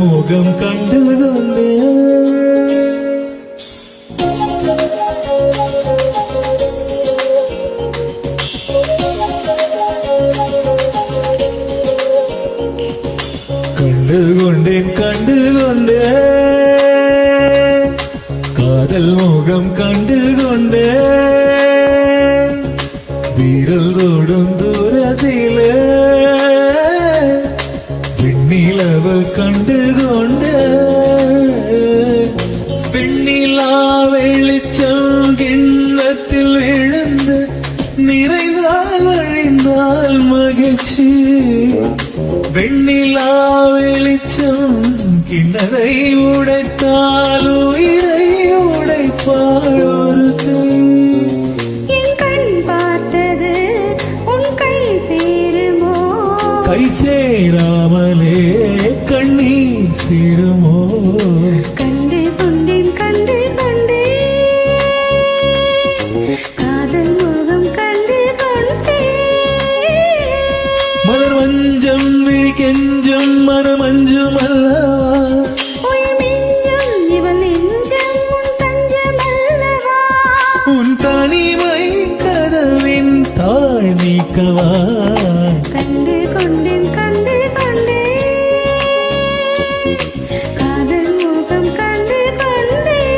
முகம் கண்டு கொண்டேன் கண்டு கொண்டேன் காதல் முகம் கண்டு கொண்டேன் வீரல் ஓடும் தூரத்திலே விண்ணிலவு கண்டு கொண்டேன் விண்ணிலா வெளிச்சம் கிண்ணத்தில் விழுந்து நிறைந்தால் அழிந்தால் மகிழ்ச்சி வெண்ணிலா வெளிச்சம் கிண்ணதை உடைத்தால் உயிரை உடைப்பாள் ஒரு என் கண் பார்த்தது உன் கை சேருமோ கை சேராமலே கண்ணீர் சேருமோ கண்டு கொண்டேன் காதல் முகம் கண்டு கொண்டேன் மலர் மஞ்சம் விழி கெஞ்சும் மனமஞ்சும் அல்லவா இவள் நெஞ்சம் உன் தஞ்சம் அல்லவா உன் தனிமை கதவின் தாழ் நீக்கவா கண்டு கொண்டேன் காதல் முகம் கண்டு கொண்டேன்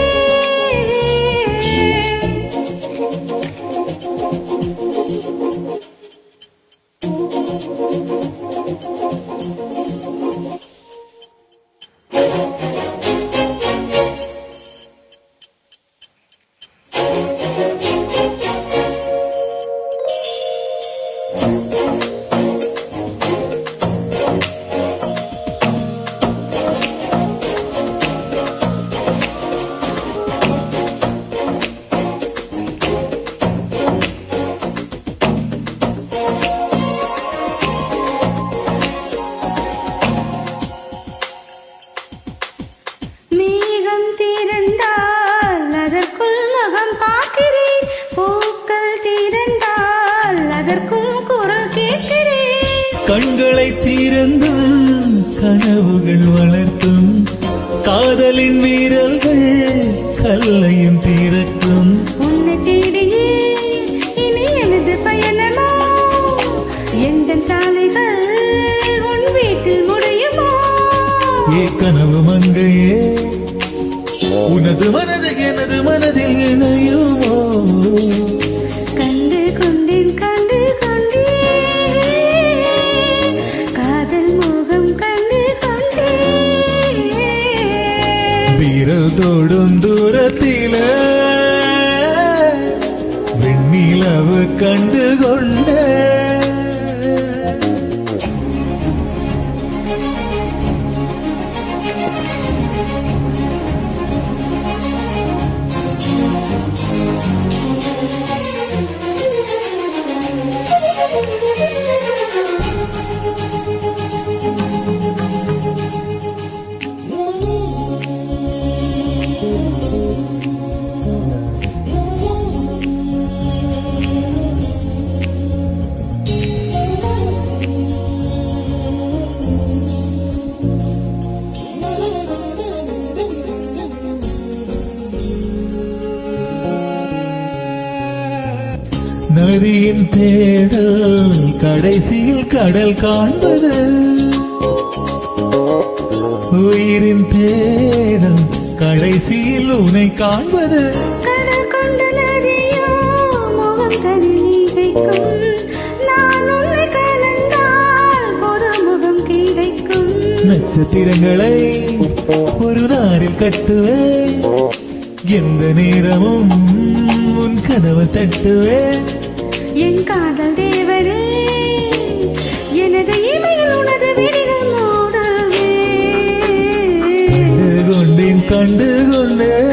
மேகம் திறந்தால் அதற்குள் முகம் பார்க்கிறேன் பூக்கள் திறந்தால் அதற்குள் குரல் கேட்கிறேன் கண்களை திறந்தும் கனவுகள் வளர்த்தும் காதலின் வீரர்கள் கல்லையும் திறக்கும் உன்னை தேடியே இனி எனது பயணமோ எந்த சாலைகள் உன் வீட்டில் முடியுமோ ஏ கனவு மங்கையே உனது மனது எனது மனதில் இணையுமோ கண்டு கொண்டேன் காதல் முகம் கண்டு கொண்டேன் வீரல் தோடும் தூரத்தில வெண்ணிலவு கண்டு கொண்டே நதியின் தேடல் கடைசியில் கடல் காண்பது உயிரின் தேடல் கடைசியில் உன்னை காண்பது கடல் கொண்ட நதியோ முகம் தனிக்கும் நான் உன்னை கலந்தால் பொது முகம் கிடைக்கும் நட்சத்திரங்களை ஒரு நாரில் கட்டுவேன் எந்த நேரமும் உன் கனவு தட்டுவேன் என் காதல் தேவரே எனது இமையில் உனது விழிகள் மூடுவே கண்டு கொண்டேன்